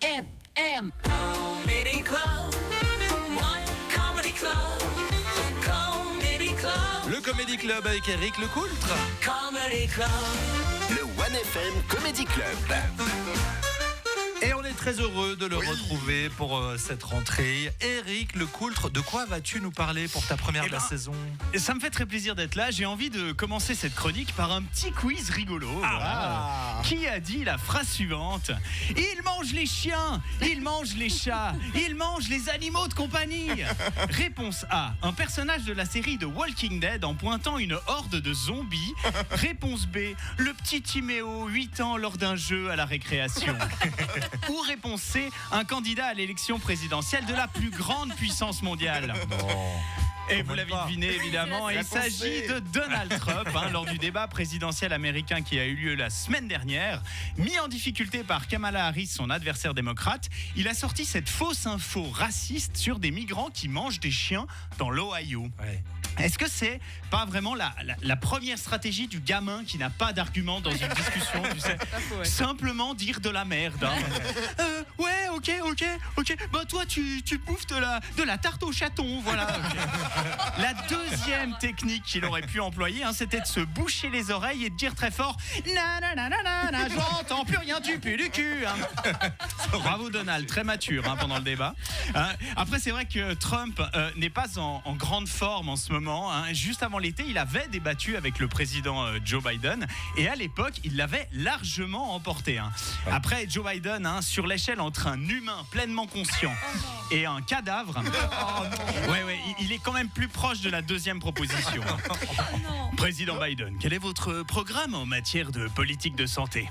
FM Comedy Club. Comedy Club. Comedy Club. Le Comedy Club avec Eric Lecoultre. Comedy Club. Le One FM Comedy Club. Et on est très heureux de le retrouver pour cette rentrée. Eric Lecoultre, de quoi vas-tu nous parler pour ta première de la saison ? Ça me fait très plaisir d'être là. J'ai envie de commencer cette chronique par un petit quiz rigolo. Voilà. Qui a dit la phrase suivante ? Il mange les chiens, il mange les chats, il mange les animaux de compagnie. Réponse A, un personnage de la série The Walking Dead en pointant une horde de zombies. Réponse B, le petit Timéo, 8 ans lors d'un jeu à la récréation. Ou réponse C, un candidat à l'élection présidentielle de la plus grande puissance mondiale. Et vous l'avez deviné évidemment, il s'agit de Donald Trump lors du débat présidentiel américain qui a eu lieu la semaine dernière. Mis en difficulté par Kamala Harris, son adversaire démocrate, il a sorti cette fausse info raciste sur des migrants qui mangent des chiens dans l'Ohio. Ouais. Est-ce que c'est pas vraiment la première stratégie du gamin qui n'a pas d'argument dans une discussion, tu sais, simplement dire de la merde. Ouais, ok. Bah toi tu bouffes de la tarte au chaton, voilà. Okay. La deuxième technique qu'il aurait pu employer, c'était de se boucher les oreilles et de dire très fort na, j'entends plus rien du cul. Bravo Donald, très mature pendant le débat. Après c'est vrai que Trump n'est pas en grande forme en ce moment. Juste avant l'été, il avait débattu avec le président Joe Biden et à l'époque, il l'avait largement emporté. Après Joe Biden, sur l'échelle entre un humain pleinement conscient et un cadavre, il est quand même plus proche de la deuxième proposition. Président Biden, quel est votre programme en matière de politique de santé ?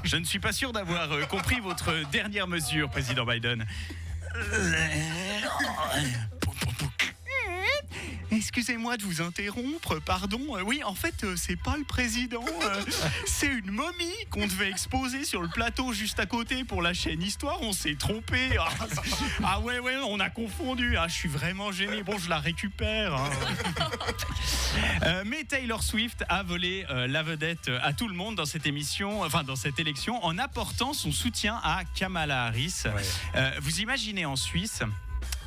Je ne suis pas sûr d'avoir compris votre dernière mesure, président Biden. Excusez-moi de vous interrompre, pardon. Oui, en fait, c'est pas le président. C'est une momie qu'on devait exposer sur le plateau juste à côté pour la chaîne Histoire. On s'est trompé. On a confondu. Je suis vraiment gêné. Bon, je la récupère. Mais Taylor Swift a volé la vedette à tout le monde dans cette émission, dans cette élection, en apportant son soutien à Kamala Harris. Ouais. Vous imaginez en Suisse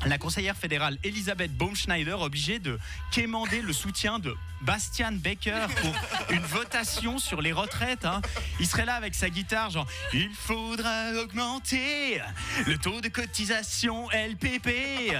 la conseillère fédérale Elisabeth Baumschneider obligée de quémander le soutien de Bastian Becker pour une votation sur les retraites. Il serait là avec sa guitare genre « Il faudra augmenter le taux de cotisation LPP ».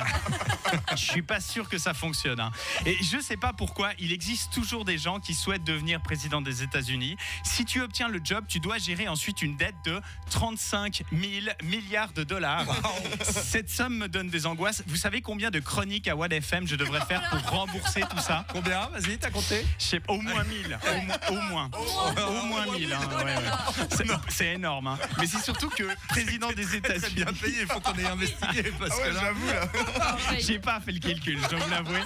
Je suis pas sûr que ça fonctionne. Et je sais pas pourquoi, il existe toujours des gens qui souhaitent devenir président des États-Unis. Si tu obtiens le job, tu dois gérer ensuite une dette de 35 000 milliards de dollars. Wow. Cette somme me donne des angoisses. Vous savez combien de chroniques à One FM je devrais faire pour rembourser tout ça ? Combien ? Vas-y, t'as compté ? Je sais pas, au moins 1000. Au moins 1000. C'est énorme. Mais c'est surtout que président des États-Unis. C'est bien payé, il faut qu'on ait investigué. Parce que là, j'avoue, j'ai pas fait le calcul, je dois vous l'avouer.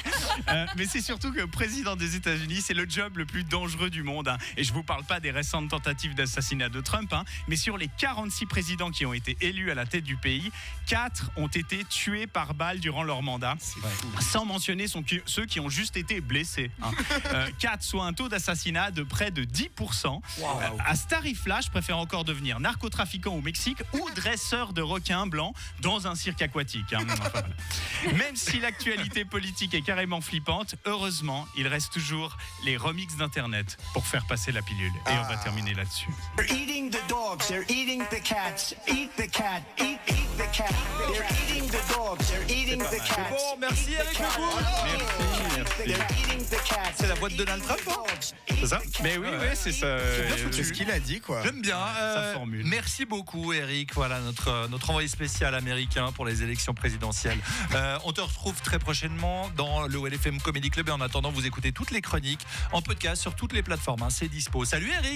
Mais c'est surtout que président des États-Unis, c'est le job le plus dangereux du monde. Et je vous parle pas des récentes tentatives d'assassinat de Trump, mais sur les 46 présidents qui ont été élus à la tête du pays, 4 ont été tués par balle durant leur mandat, sans mentionner ceux qui ont juste été blessés. 4, soit un taux d'assassinat de près de 10%. À ce tarif-là, je préfère encore devenir narcotrafiquant au Mexique ou dresseur de requins blancs dans un cirque aquatique. Même si l'actualité politique est carrément flippante, heureusement, il reste toujours les remixes d'internet pour faire passer la pilule. Et on va terminer là-dessus. They're eating the dogs, they're eating the cats. Eat the cat, eat the cat. They're eating the dogs, they're eating the cats. Bon, merci Eric Lecoultre. Merci. C'est la voix de Donald Trump, c'est ça ? Mais oui, c'est ça. C'est ce qu'il a dit, quoi. J'aime bien sa formule. Merci beaucoup, Eric. Voilà notre envoyé spécial américain pour les élections présidentielles. On te retrouve très prochainement dans le LFM Comedy Club. Et en attendant, vous écoutez toutes les chroniques en podcast sur toutes les plateformes. C'est dispo. Salut, Eric.